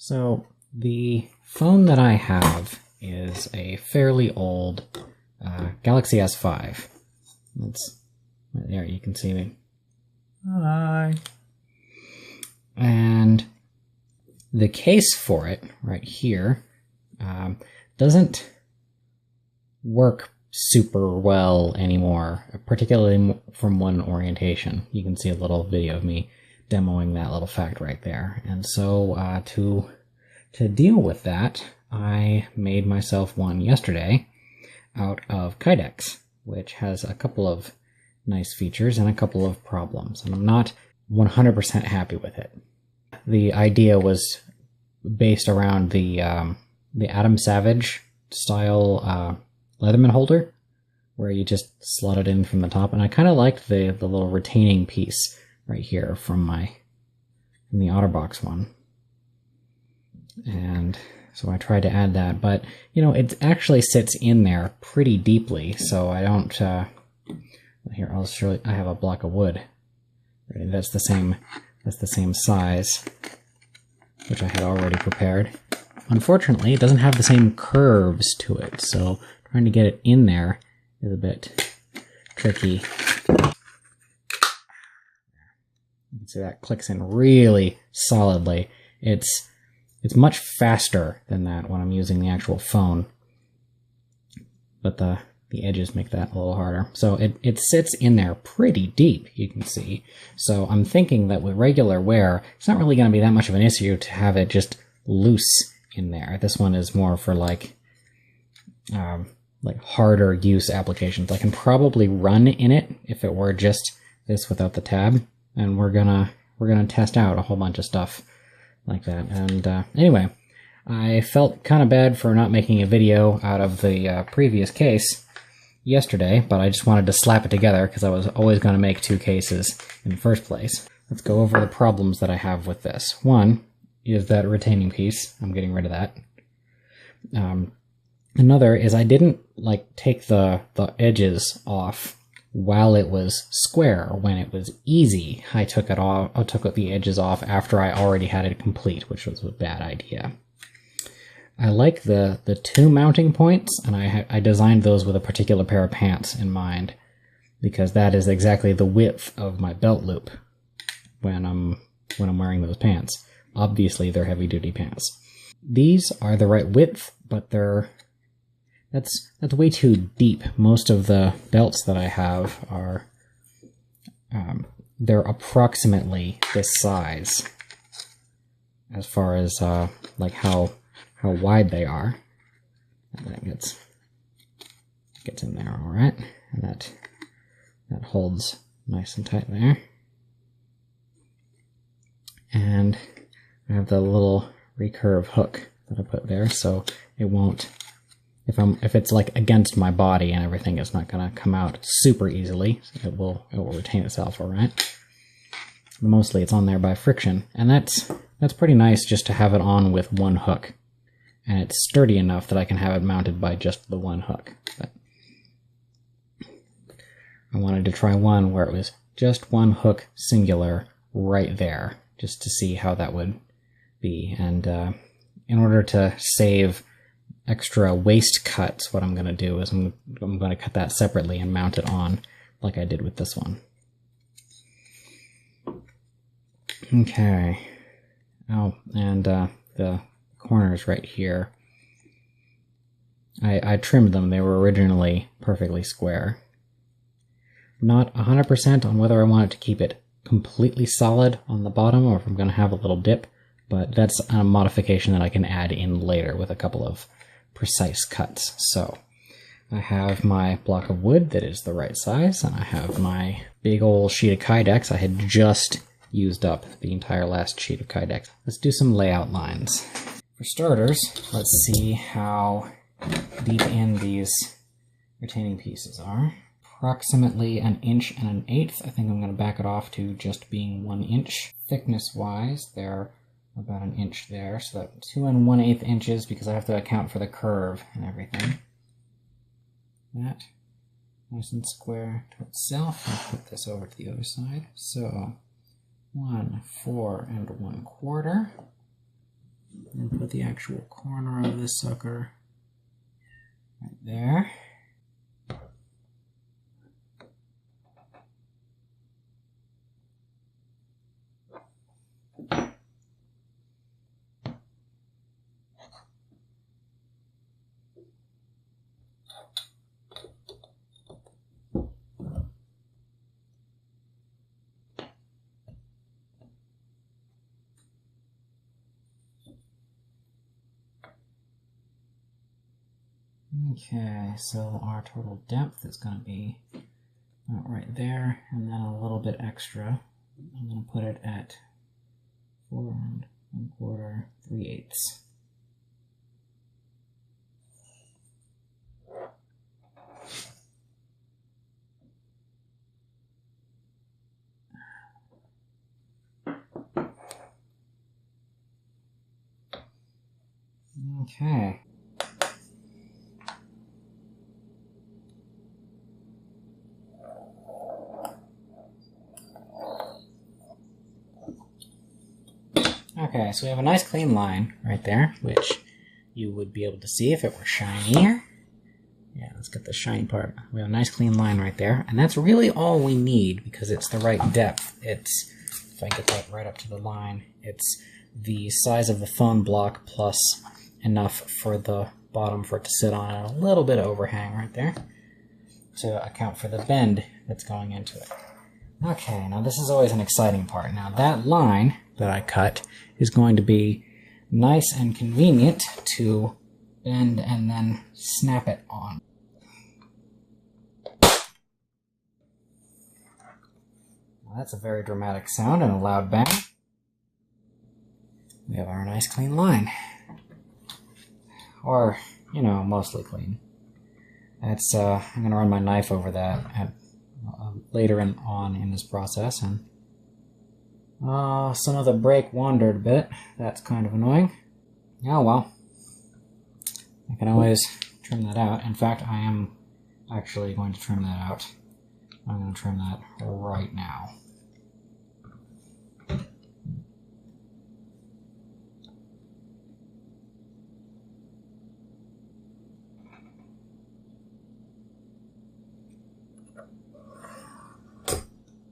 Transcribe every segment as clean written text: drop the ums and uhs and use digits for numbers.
So the phone that I have is a fairly old Galaxy S5. That's right there, you can see me. Hi. And the case for it, right here, doesn't work super well anymore, particularly from one orientation. You can see a little video of me demoing that little fact right there. And so to deal with that, I made myself one yesterday out of Kydex, which has a couple of nice features and a couple of problems, and I'm not 100% happy with it. The idea was based around the Adam Savage style Leatherman holder, where you just slot it in from the top, and I kind of liked the little retaining piece right here from the OtterBox one. And so I tried to add that, but you know, it actually sits in there pretty deeply, so I don't here, I'll show you. I have a block of wood. That's the same size, which I had already prepared. Unfortunately, it doesn't have the same curves to it, so trying to get it in there is a bit tricky. You can see that clicks in really solidly. It's much faster than that when I'm using the actual phone, but the edges make that a little harder. So it sits in there pretty deep, you can see. So I'm thinking that with regular wear, it's not really going to be that much of an issue to have it just loose in there. This one is more for like harder use applications. I can probably run in it if it were just this without the tab, and we're gonna test out a whole bunch of stuff like that. And anyway, I felt kind of bad for not making a video out of the previous case yesterday, but I just wanted to slap it together because I was always going to make two cases in the first place. Let's go over the problems that I have with this. One is that retaining piece. I'm getting rid of that. Another is I didn't take the edges off while it was square. When it was easy, I took it off. I took the edges off after I already had it complete, which was a bad idea. I like the two mounting points, and I designed those with a particular pair of pants in mind, because that is exactly the width of my belt loop when I'm wearing those pants. Obviously, they're heavy-duty pants. These are the right width, but that's way too deep. Most of the belts that I have are they're approximately this size as far as how wide they are. And that gets in there all right, and that holds nice and tight there. And I have the little recurve hook that I put there, so it won't, if it's against my body and everything, it's not going to come out super easily. It will retain itself all right. Mostly it's on there by friction, and that's pretty nice just to have it on with one hook. And it's sturdy enough that I can have it mounted by just the one hook. But I wanted to try one where it was just one hook singular right there, just to see how that would be. And in order to save extra waist cuts, what I'm going to do is I'm going to cut that separately and mount it on like I did with this one. Okay. Oh, and the corners right here, I trimmed them. They were originally perfectly square. Not 100% on whether I want it to keep it completely solid on the bottom or if I'm going to have a little dip, but that's a modification that I can add in later with a couple of precise cuts. So I have my block of wood that is the right size, and I have my big old sheet of Kydex. I had just used up the entire last sheet of Kydex. Let's do some layout lines. For starters, let's see how deep in these retaining pieces are. Approximately 1 1/8 inches. I think I'm going to back it off to just being 1 inch. Thickness-wise, they're about 1 inch there, so that's 2 1/8 inches because I have to account for the curve and everything. That nice and square to itself. I'll put this over to the other side. So 1 4 1/4. to the actual corner of this sucker. Right there. Okay, so our total depth is going to be about right there, and then a little bit extra. I'm going to put it at 4 1/4, 3/8. Okay. Okay, so we have a nice clean line right there, which you would be able to see if it were shinier. Yeah, let's get the shiny part. We have a nice clean line right there, and that's really all we need because it's the right depth. It's, if I get that right up to the line, it's the size of the phone block plus enough for the bottom for it to sit on, and a little bit of overhang right there to account for the bend that's going into it. Okay, now this is always an exciting part. Now that line that I cut is going to be nice and convenient to bend and then snap it on. Well, that's a very dramatic sound and a loud bang. We have our nice clean line. Or, you know, mostly clean. That's, I'm going to run my knife over that at, later on in this process, and some of the brake wandered a bit. That's kind of annoying. Oh well. I can always trim that out. In fact, I am actually going to trim that out. I'm going to trim that right now.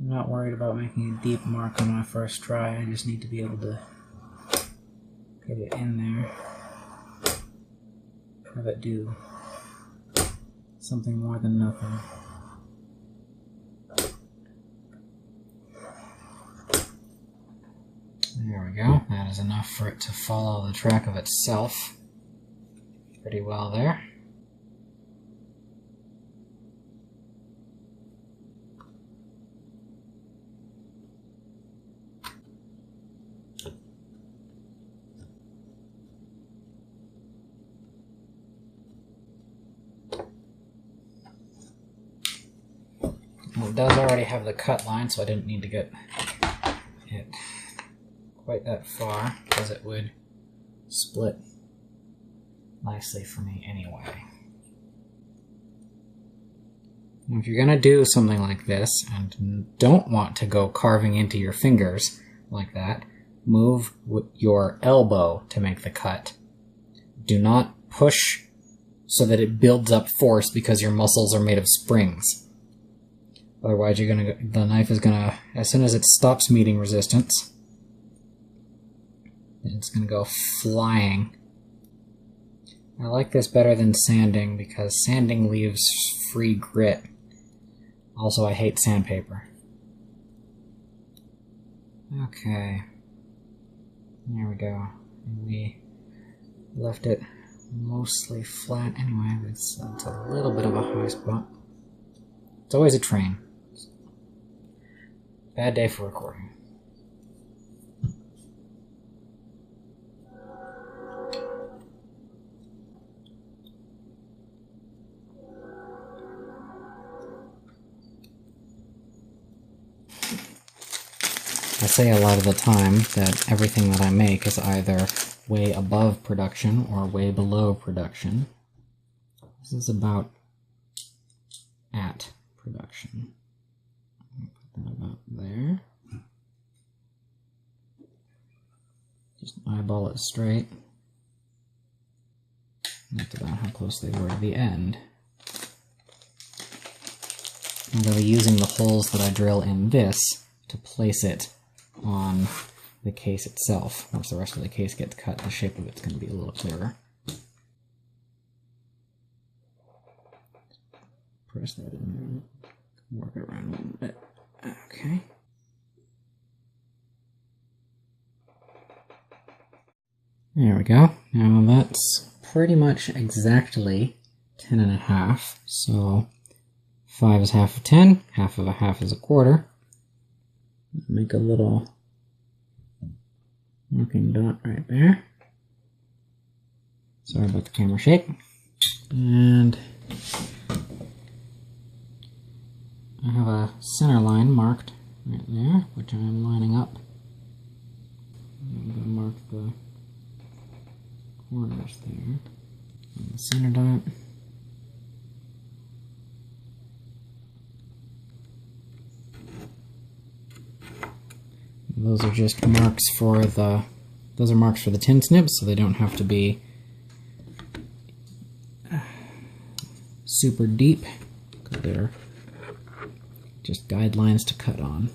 I'm not worried about making a deep mark on my first try. I just need to be able to get it in there. Have it do something more than nothing. There we go. That is enough for it to follow the track of itself pretty well there. Well, it does already have the cut line, so I didn't need to get it quite that far, because it would split nicely for me anyway. Now, if you're going to do something like this and don't want to go carving into your fingers like that, move your elbow to make the cut. Do not push so that it builds up force because your muscles are made of springs. Otherwise, the knife is gonna, as soon as it stops meeting resistance, it's gonna go flying. I like this better than sanding because sanding leaves free grit. Also, I hate sandpaper. Okay. There we go. And we left it mostly flat anyway. It's a little bit of a high spot. It's always a train. Bad day for recording. I say a lot of the time that everything that I make is either way above production or way below production. This is about at production. Put that about there. Just eyeball it straight. That's about how close they were to the end. I'm going to be using the holes that I drill in this to place it on the case itself. Once the rest of the case gets cut, the shape of it's going to be a little clearer. Press that in there. Work it around a little bit. Okay. There we go. Now that's pretty much exactly 10.5. So 5 is half of 10, half of a half is a quarter. Make a little marking dot right there. Sorry about the camera shake. And I have a center line marked right there, which I am lining up. I'm going to mark the corners there. And the center dot. And those are just marks for the, those are marks for the tin snips, so they don't have to be super deep, because they're just guidelines to cut on.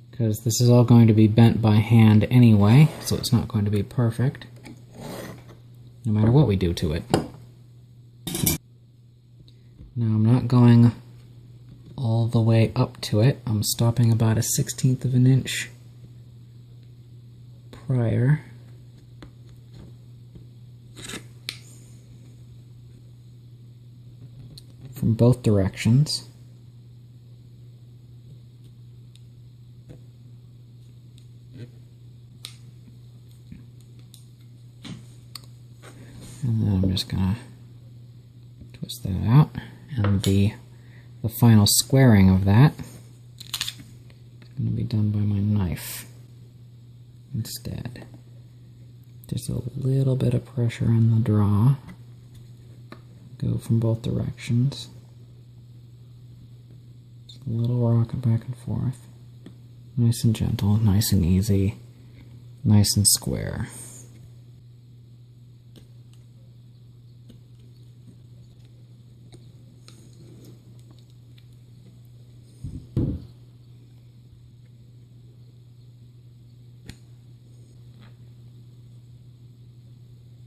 Because this is all going to be bent by hand anyway, so it's not going to be perfect, no matter what we do to it. Now I'm not going all the way up to it. I'm stopping about 1/16 of an inch prior. From both directions. And then I'm just gonna twist that out, and the final squaring of that is gonna be done by my knife instead. Just a little bit of pressure on the draw. Go from both directions. Just a little rocket back and forth. Nice and gentle, nice and easy, nice and square.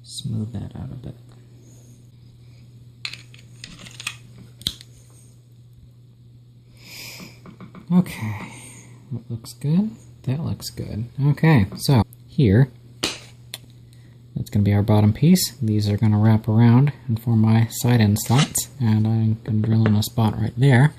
Smooth that out a bit. Okay, that looks good. That looks good. Okay, so here, that's going to be our bottom piece. These are going to wrap around and form my side end slots, and I'm going to drill in a spot right there.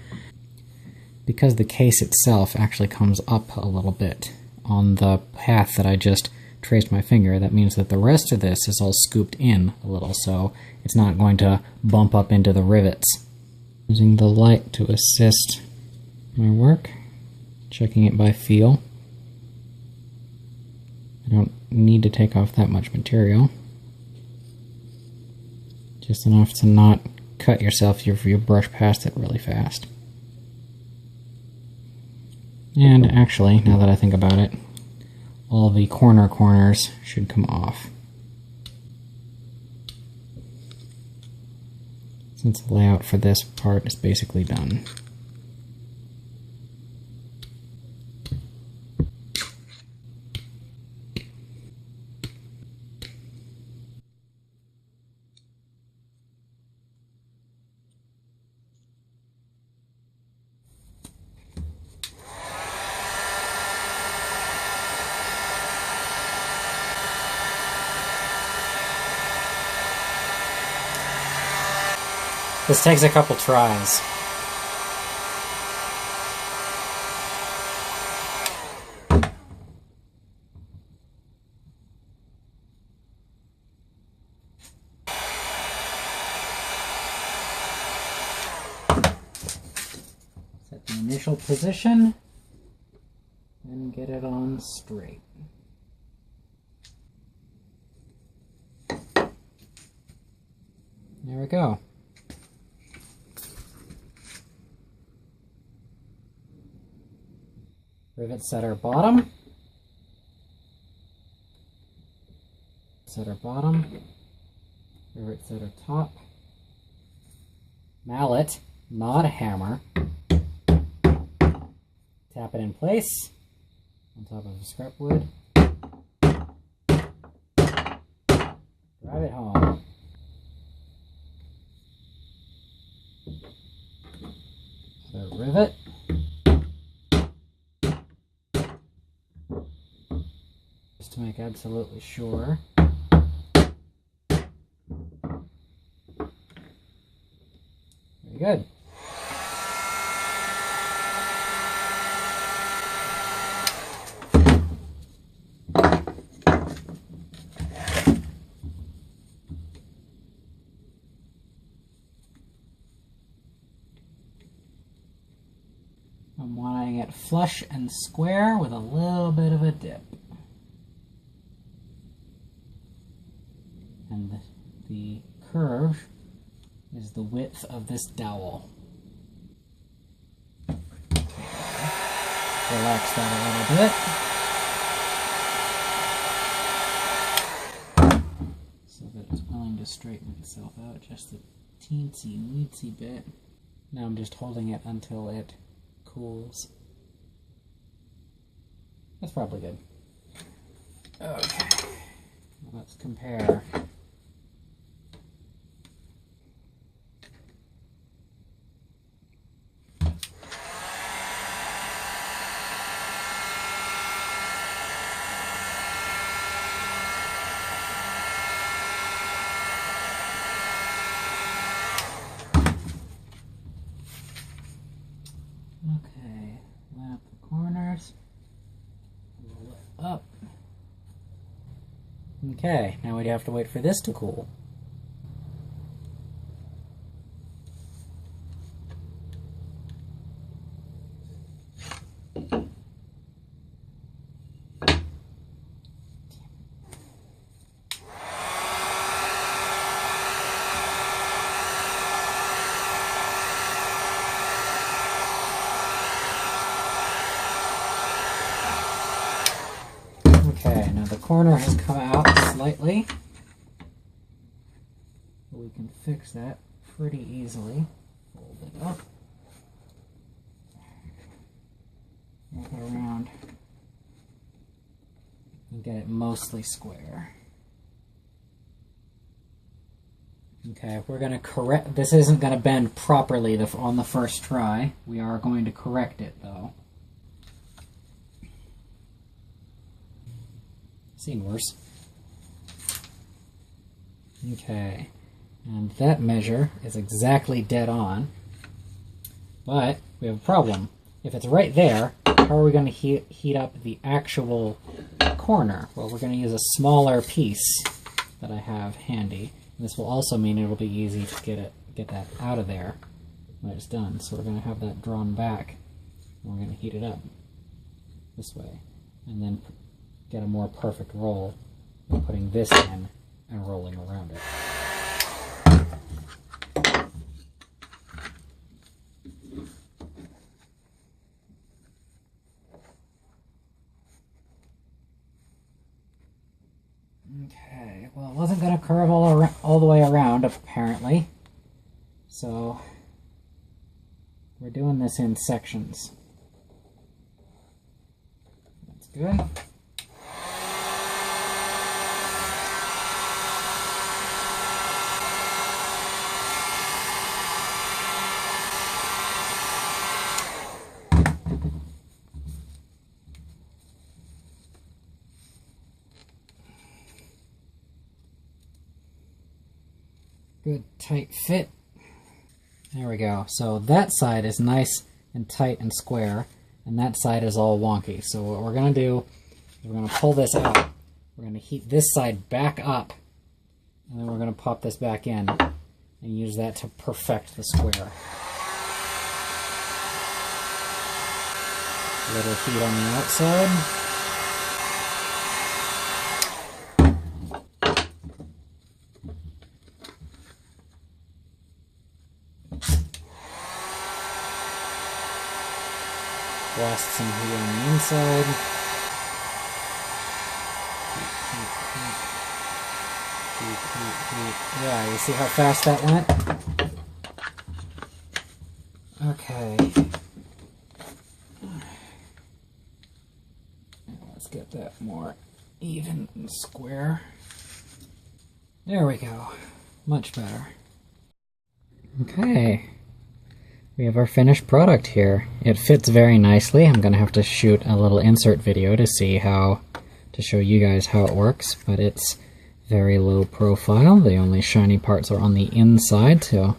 Because the case itself actually comes up a little bit on the path that I just traced my finger, that means that the rest of this is all scooped in a little, so it's not going to bump up into the rivets. Using the light to assist my work, checking it by feel. I don't need to take off that much material. Just enough to not cut yourself if you brush past it really fast. And actually, now that I think about it, all the corners should come off. Since the layout for this part is basically done. This takes a couple tries. Set the initial position and get it on straight. There we go. Rivet setter bottom. center bottom, rivet center top, mallet, not a hammer, tap it in place on top of the scrap wood, drive it home. The rivet, just to make absolutely sure. Very good. I'm wanting it flush and square with a little bit of a dip. And the curve is the width of this dowel. Relax that a little bit, so that it's willing to straighten itself out just a teensy weensy bit. Now I'm just holding it until it cools. That's probably good. Okay, let's compare. Okay, line up the corners, roll it up. Okay, now we'd have to wait for this to cool. Okay, now the corner has come out slightly. We can fix that pretty easily. Fold it up. Wrap it around. And get it mostly square. Okay, we're going to correct... This isn't going to bend properly on the first try. We are going to correct it, though. Seen worse. Okay, and that measure is exactly dead on, but we have a problem. If it's right there, how are we going to heat up the actual corner? Well, we're going to use a smaller piece that I have handy. And this will also mean it will be easy to get that out of there when it's done. So we're going to have that drawn back, and we're going to heat it up this way, and then get a more perfect roll by putting this in and rolling around it. Okay, well, it wasn't going to curve all the way around, apparently. So we're doing this in sections. That's good. Good tight fit. There we go. So that side is nice and tight and square, and that side is all wonky. So what we're going to do is we're going to pull this out. We're going to heat this side back up, and then we're going to pop this back in and use that to perfect the square. A little heat on the outside. Blast some heat on the inside. Yeah, you see how fast that went? Okay. Let's get that more even and square. There we go. Much better. Okay. We have our finished product here. It fits very nicely. I'm going to have to shoot a little insert video to see how, to show you guys how it works, but it's very low profile. The only shiny parts are on the inside, so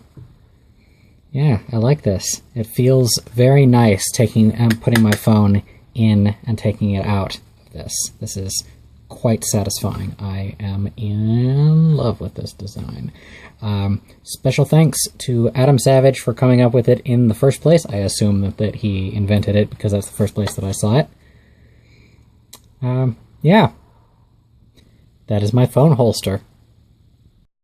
yeah, I like this. It feels very nice putting my phone in and taking it out of this. This is quite satisfying. I am in love with this design. Special thanks to Adam Savage for coming up with it in the first place. I assume that he invented it because that's the first place that I saw it. Yeah. That is my phone holster.